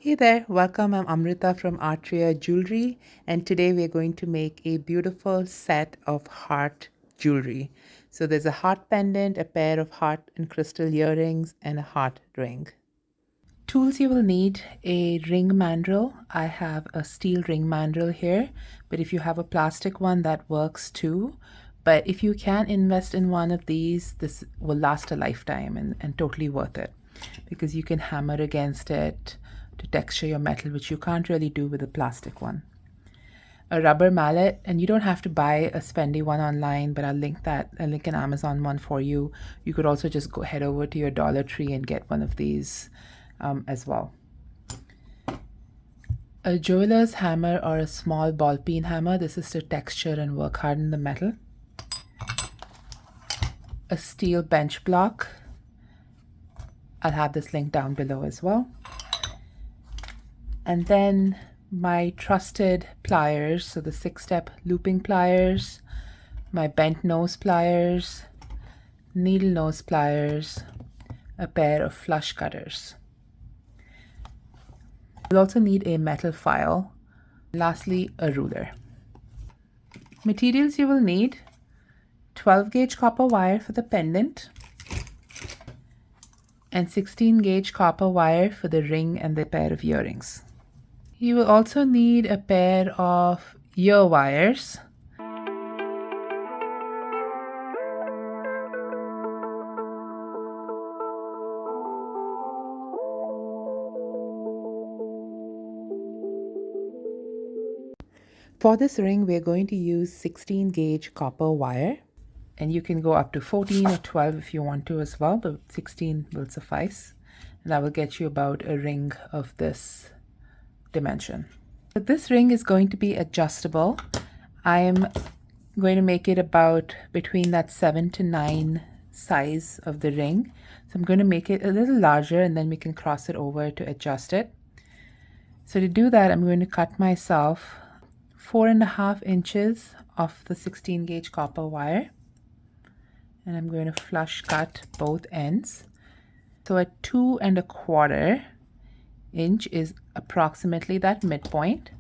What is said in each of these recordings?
Hey there, welcome. I'm Amrita from Artria Jewelry, and today we're going to make a beautiful set of heart jewelry. So there's a heart pendant, a pair of heart and crystal earrings, and a heart ring. Tools you will need: a ring mandrel. I have a steel ring mandrel here, but if you have a plastic one, that works too. But if you can invest in one of these, this will last a lifetime and totally worth it because you can hammer against it to texture your metal, which you can't really do with a plastic one. A rubber mallet, and you don't have to buy a spendy one online, but I'll link an Amazon one for you. You could also just go head over to your Dollar Tree and get one of these as well. A jeweler's hammer or a small ball peen hammer. This is to texture and work harden the metal. A steel bench block. I'll have this link down below as well. And then my trusted pliers, so the 6-step looping pliers, my bent nose pliers, needle nose pliers, a pair of flush cutters. You'll also need a metal file. Lastly, a ruler. Materials you will need: 12 gauge copper wire for the pendant and 16 gauge copper wire for the ring and the pair of earrings. You will also need a pair of ear wires. For this ring, we're going to use 16 gauge copper wire, and you can go up to 14 or 12 if you want to as well, but 16 will suffice. And that will get you about a ring of this dimension. But this ring is going to be adjustable. I am going to make it about between that 7 to 9 size of the ring. So I'm going to make it a little larger, and then we can cross it over to adjust it. So to do that, I'm going to cut myself 4.5 inches of the 16 gauge copper wire, and I'm going to flush cut both ends. So at 2.25 inch is approximately that midpoint.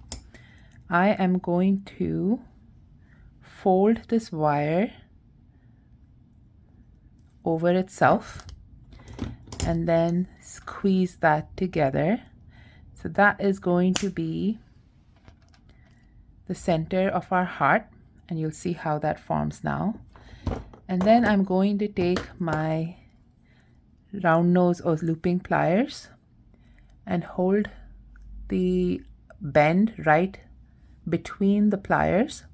I am going to fold this wire over itself and then squeeze that together. So that is going to be the center of our heart, and you'll see how that forms now. And then I'm going to take my round nose or looping pliers and hold the bend right between the pliers,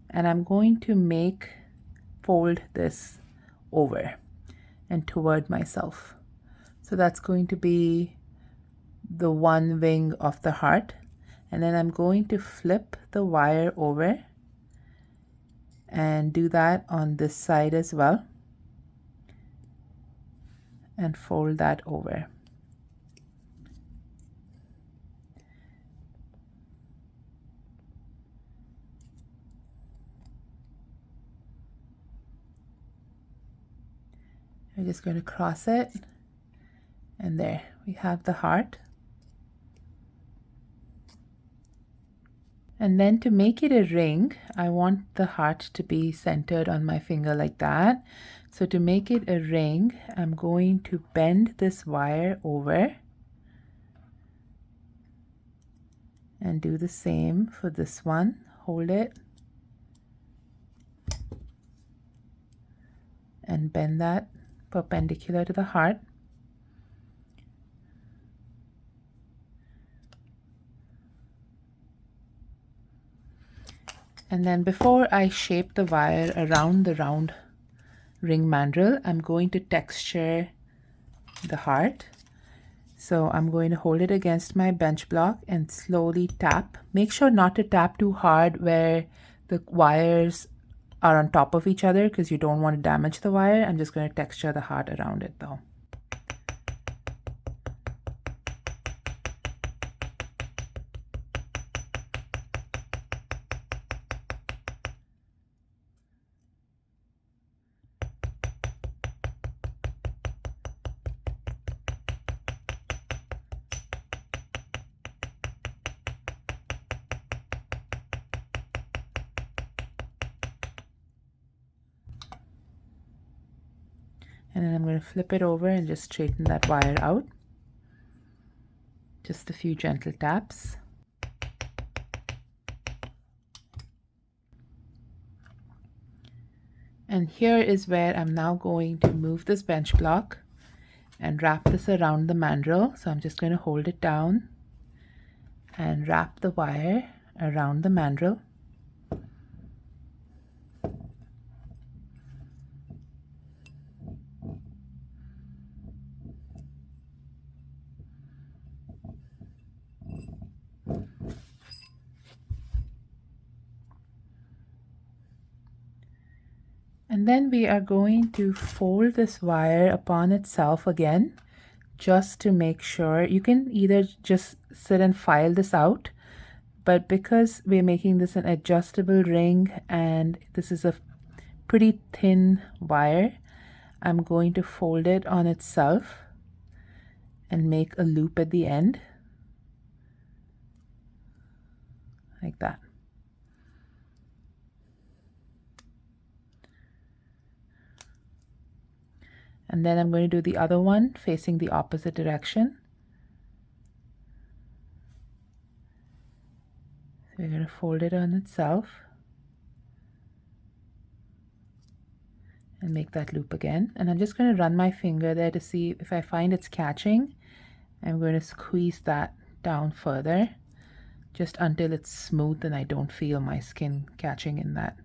and I'm going to fold this over and toward myself. So that's going to be the one wing of the heart. And then I'm going to flip the wire over and do that on this side as well, and fold that over. I'm just going to cross it, and there we have the heart. And then to make it a ring, I want the heart to be centered on my finger like that. So to make it a ring, I'm going to bend this wire over and do the same for this one. Hold it and bend that perpendicular to the heart. And then before I shape the wire around the round ring mandrel, I'm going to texture the heart. So I'm going to hold it against my bench block and slowly tap. Make sure not to tap too hard where the wires are on top of each other, because you don't want to damage the wire. I'm just going to texture the heart around it though. And then I'm going to flip it over and just straighten that wire out. Just a few gentle taps. And here is where I'm now going to move this bench block and wrap this around the mandrel. So I'm just going to hold it down and wrap the wire around the mandrel. And then we are going to fold this wire upon itself again, just to make sure. You can either just sit and file this out, but because we're making this an adjustable ring and this is a pretty thin wire, I'm going to fold it on itself and make a loop at the end, like that. And then I'm going to do the other one facing the opposite direction. So we're going to fold it on itself and make that loop again. And I'm just going to run my finger there to see if I find it's catching. I'm going to squeeze that down further, just until it's smooth and I don't feel my skin catching in that.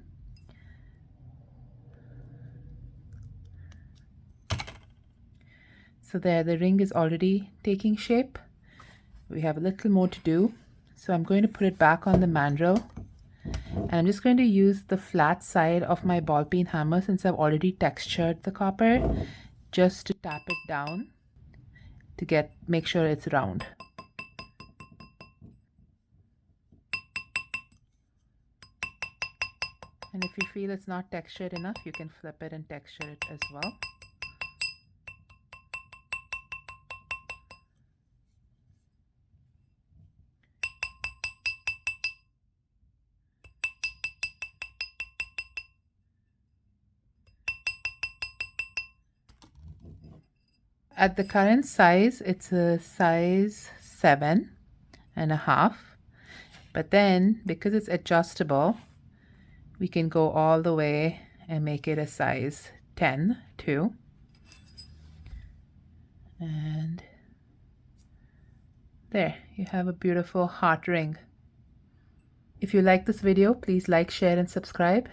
So there, the ring is already taking shape. We have a little more to do. So I'm going to put it back on the mandrel. And I'm just going to use the flat side of my ball peen hammer, since I've already textured the copper, just to tap it down to make sure it's round. And if you feel it's not textured enough, you can flip it and texture it as well. At the current size, it's a size 7.5. But then, because it's adjustable, we can go all the way and make it a size 10 too. And there, you have a beautiful heart ring. If you like this video, please like, share, and subscribe.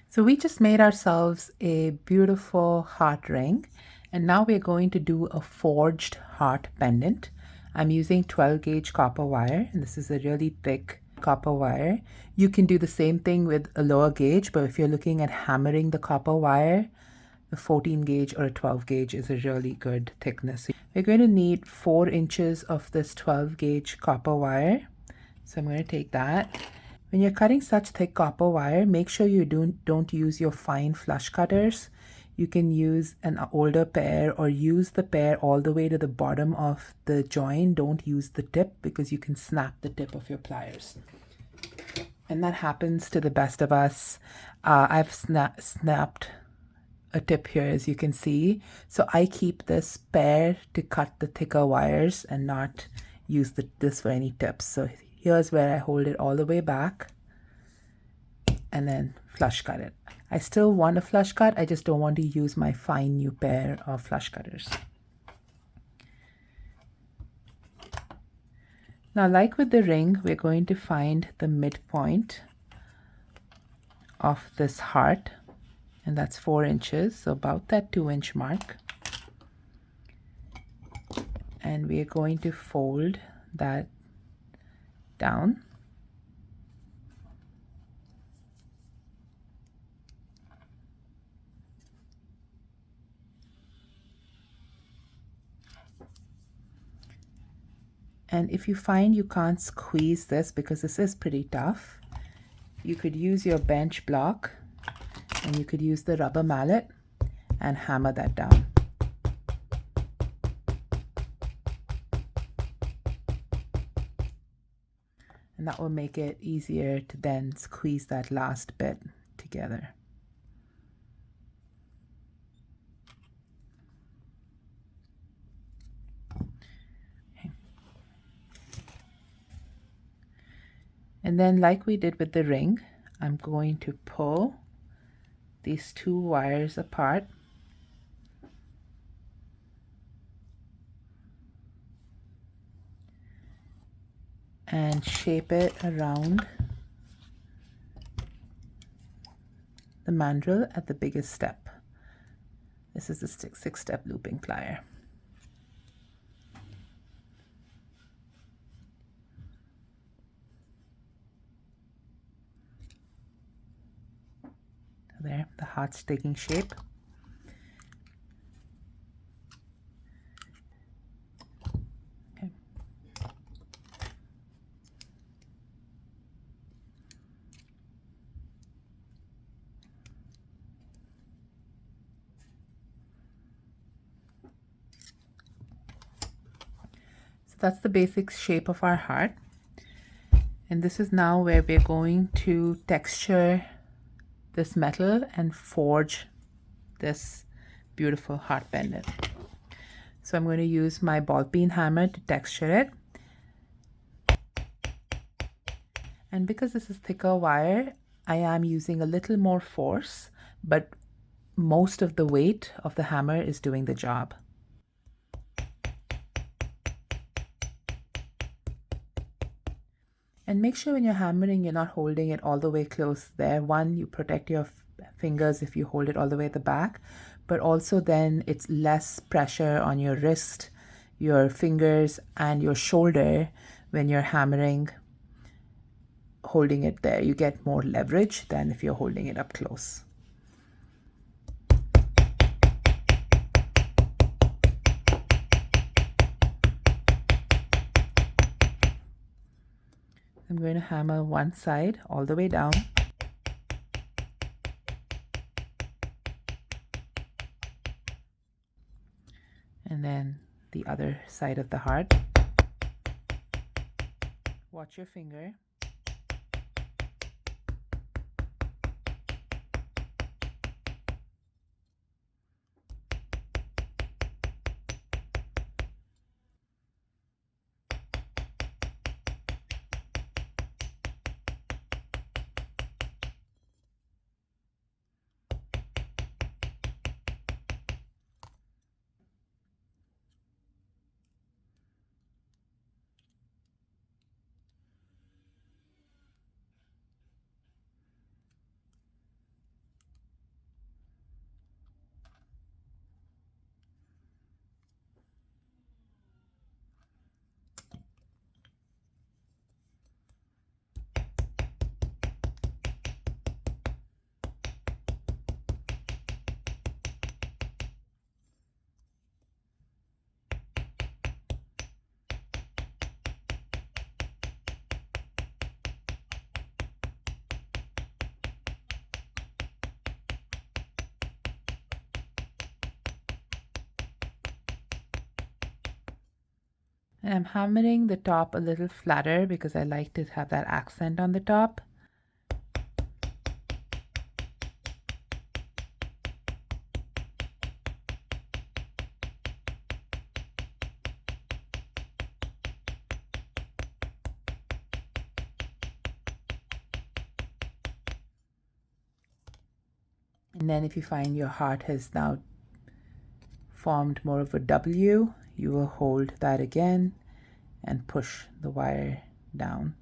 So we just made ourselves a beautiful heart ring, and now we're going to do a forged heart pendant. I'm using 12 gauge copper wire, and this is a really thick copper wire. You can do the same thing with a lower gauge, but if you're looking at hammering the copper wire, the 14 gauge or a 12 gauge is a really good thickness. We're going to need 4 inches of this 12 gauge copper wire. So I'm going to take that. When you're cutting such thick copper wire, make sure you don't use your fine flush cutters. You can use an older pair or use the pair all the way to the bottom of the joint. Don't use the tip because you can snap the tip of your pliers. And that happens to the best of us. I've snapped a tip here, as you can see. So I keep this pair to cut the thicker wires and not use this for any tips. So here's where I hold it all the way back and then flush cut it. I still want a flush cut, I just don't want to use my fine new pair of flush cutters. Now, like with the ring, we're going to find the midpoint of this heart, and that's 4 inches, so about that 2-inch mark. And we're going to fold that down. And if you find you can't squeeze this, because this is pretty tough, you could use your bench block and you could use the rubber mallet and hammer that down. And that will make it easier to then squeeze that last bit together. And then like we did with the ring, I'm going to pull these two wires apart and shape it around the mandrel at the biggest step. This is the six-step looping plier. There, the heart's taking shape. Okay. So that's the basic shape of our heart. And this is now where we're going to texture this metal and forge this beautiful heart pendant. So I'm going to use my ball peen hammer to texture it. And because this is thicker wire, I am using a little more force, but most of the weight of the hammer is doing the job. And make sure when you're hammering, you're not holding it all the way close there. One, you protect your fingers if you hold it all the way at the back, but also then it's less pressure on your wrist, your fingers, and your shoulder when you're hammering, holding it there. You get more leverage than if you're holding it up close. I'm going to hammer one side all the way down. And then the other side of the heart. Watch your finger. And I'm hammering the top a little flatter because I like to have that accent on the top. And then if you find your heart has now formed more of a W, you will hold that again and push the wire down.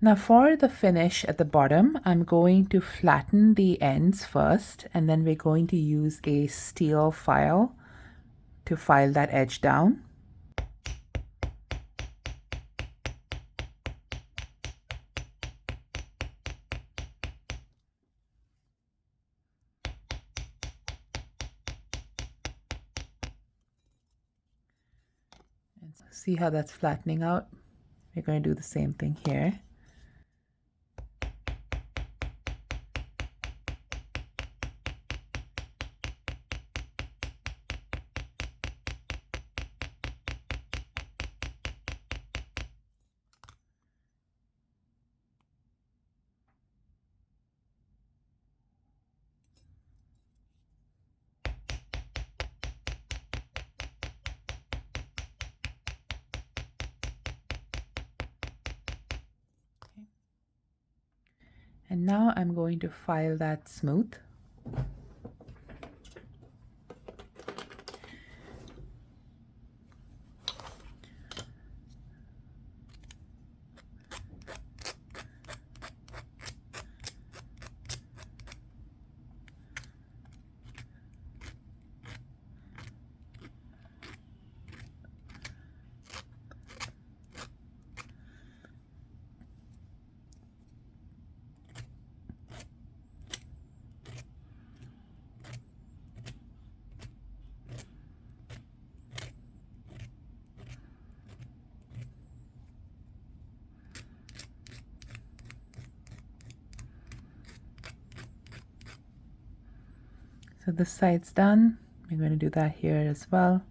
Now for the finish at the bottom, I'm going to flatten the ends first, and then we're going to use a steel file to file that edge down. And see how that's flattening out? We're going to do the same thing here. And now I'm going to file that smooth. So this side's done. I'm going to do that here as well.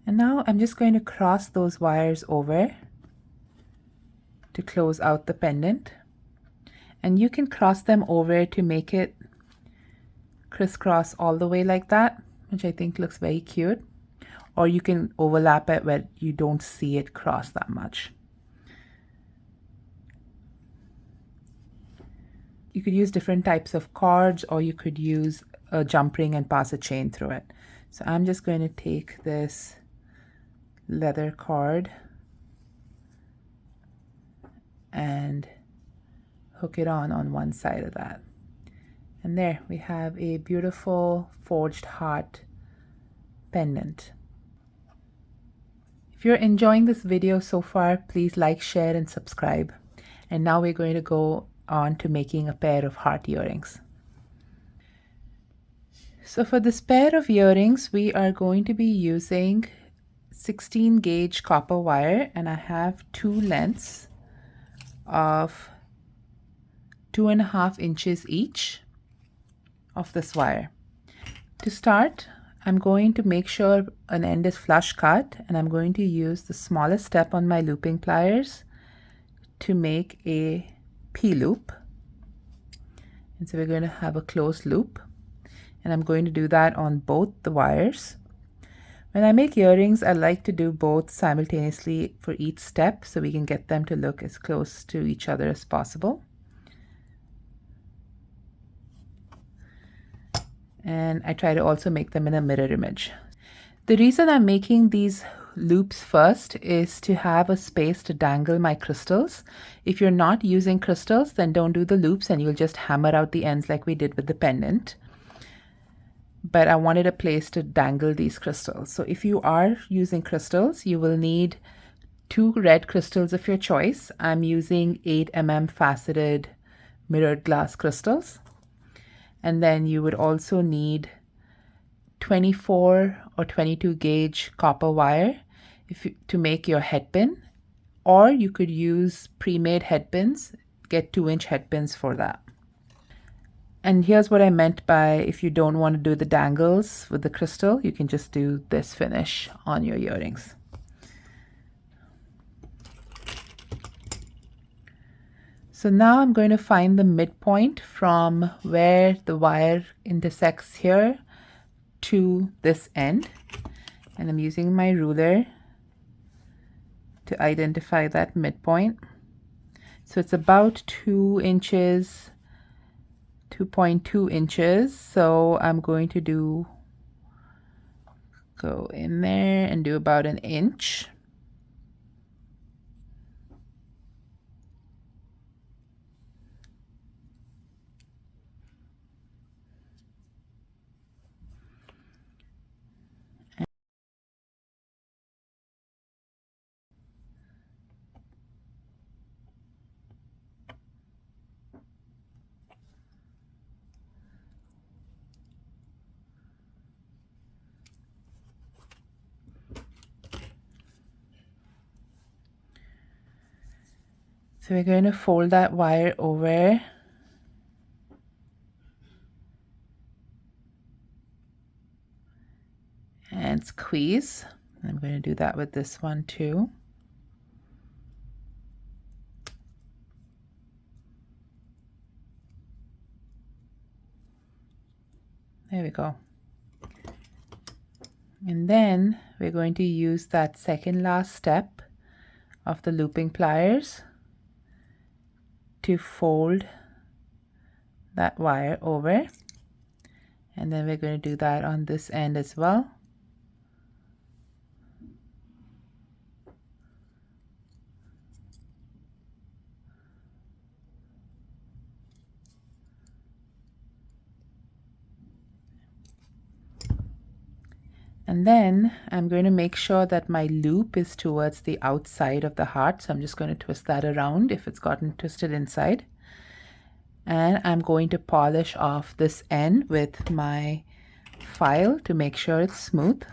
And now I'm just going to cross those wires over to close out the pendant. And you can cross them over to make it crisscross all the way like that, which I think looks very cute. Or you can overlap it where you don't see it cross that much. You could use different types of cords, or you could use a jump ring and pass a chain through it. So I'm just going to take this leather cord and hook it on one side of that. And there we have a beautiful forged heart pendant. If you're enjoying this video so far, please like, share, and subscribe. And now we're going to go on to making a pair of heart earrings. So for this pair of earrings, we are going to be using 16 gauge copper wire, and I have two lengths of 2.5 inches each of this wire. To start, I'm going to make sure an end is flush cut, and I'm going to use the smallest step on my looping pliers to make a P-loop. And so we're going to have a closed loop, and I'm going to do that on both the wires. When I make earrings, I like to do both simultaneously for each step so we can get them to look as close to each other as possible. And I try to also make them in a mirror image. The reason I'm making these loops first is to have a space to dangle my crystals. If you're not using crystals, then don't do the loops and you'll just hammer out the ends like we did with the pendant. But I wanted a place to dangle these crystals. So if you are using crystals, you will need 2 red crystals of your choice. I'm using 8 mm faceted mirrored glass crystals. And then you would also need 24 or 22 gauge copper wire to make your head pin, or you could use pre-made head pins, get 2-inch head pins for that. And here's what I meant by if you don't want to do the dangles with the crystal, you can just do this finish on your earrings. So now I'm going to find the midpoint from where the wire intersects here to this end, and I'm using my ruler to identify that midpoint. So it's about 2 inches, 2.2 inches. So I'm going to go in there and do about 1 inch. So we're going to fold that wire over and squeeze. I'm going to do that with this one too. There we go. And then we're going to use that second last step of the looping pliers to fold that wire over. And then we're going to do that on this end as well. And then I'm going to make sure that my loop is towards the outside of the heart. So I'm just going to twist that around if it's gotten twisted inside. And I'm going to polish off this end with my file to make sure it's smooth.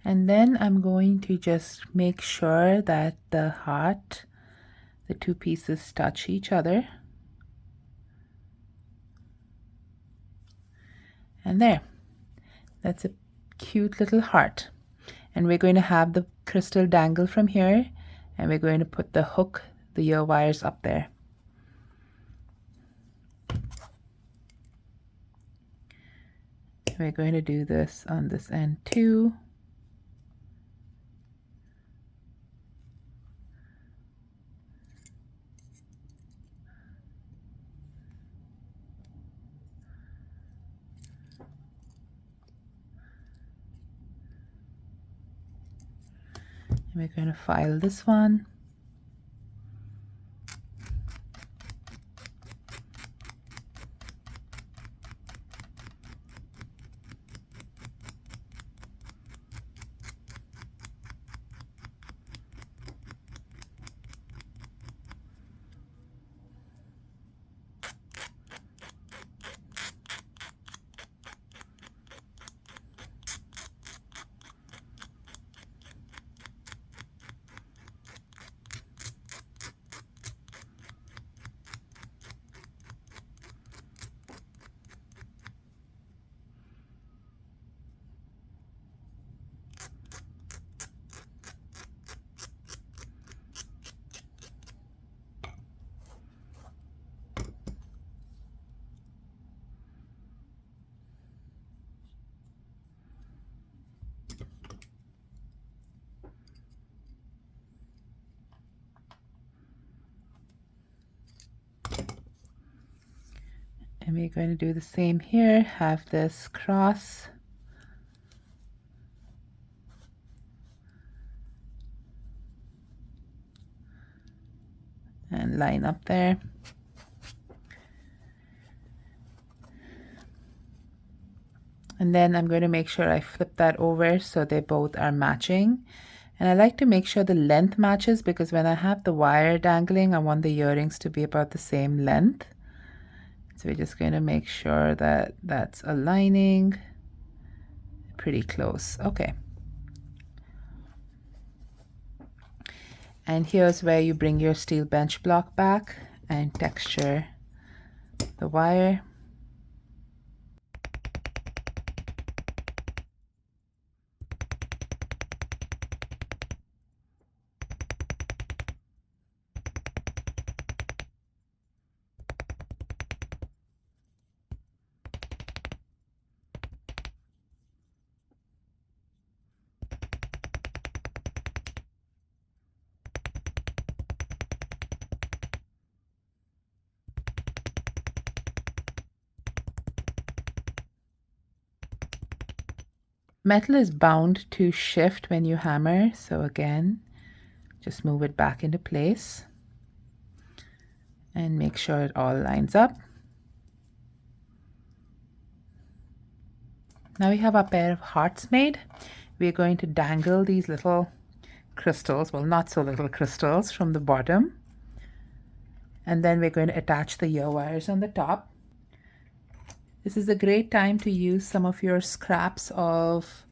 And then I'm going to just make sure that the heart, the two pieces touch each other. And there, that's a cute little heart. And we're going to have the crystal dangle from here, and we're going to put the hook, the ear wires up there. We're going to do this on this end too. And we're going to file this one. And we're going to do the same here, have this cross. And line up there. And then I'm going to make sure I flip that over so they both are matching. And I like to make sure the length matches, because when I have the wire dangling, I want the earrings to be about the same length. So we're just going to make sure that that's aligning pretty close. Okay. And here's where you bring your steel bench block back and texture the wire. Metal is bound to shift when you hammer, so again, just move it back into place and make sure it all lines up. Now we have our pair of hearts made. We're going to dangle these little crystals, well, not so little crystals, from the bottom. And then we're going to attach the ear wires on the top. This is a great time to use some of your scraps of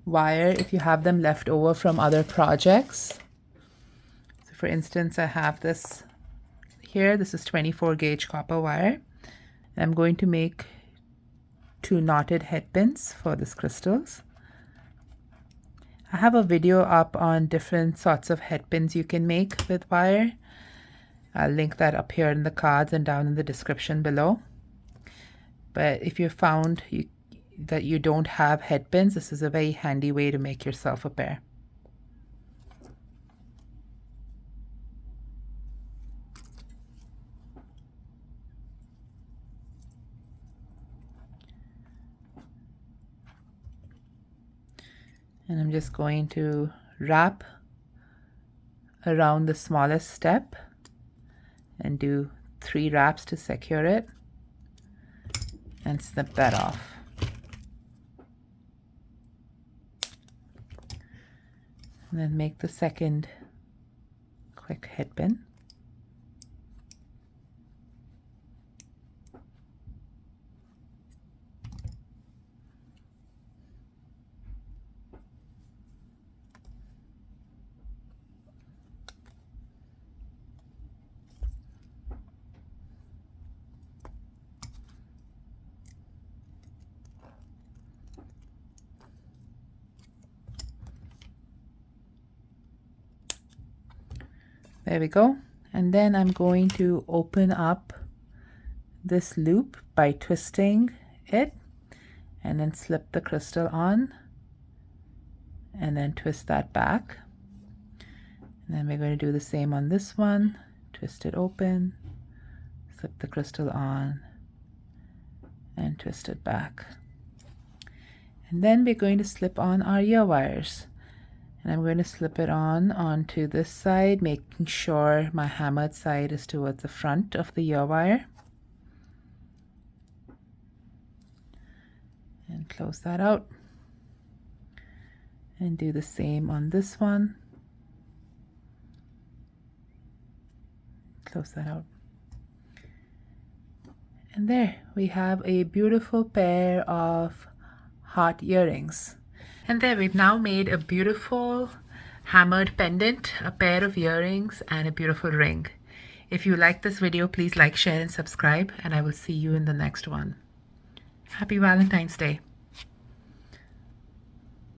wire if you have them left over from other projects. So for instance, I have this here. This is 24 gauge copper wire. I'm going to make 2 knotted head pins for these crystals. I have a video up on different sorts of head pins you can make with wire. I'll link that up here in the cards and down in the description below. But if you found that you don't have head pins, this is a very handy way to make yourself a pair. And I'm just going to wrap around the smallest step and do 3 wraps to secure it and snip that off. And then make the second quick head pin. There we go. And then I'm going to open up this loop by twisting it and then slip the crystal on and then twist that back. And then we're going to do the same on this one. Twist it open, slip the crystal on and twist it back. And then we're going to slip on our ear wires. And I'm going to slip it on onto this side, making sure my hammered side is towards the front of the ear wire. And close that out. And do the same on this one. Close that out. And there we have a beautiful pair of heart earrings. And there we've now made a beautiful hammered pendant, a pair of earrings, and a beautiful ring. If you like this video, please like, share, and subscribe, and I will see you in the next one. Happy Valentine's Day.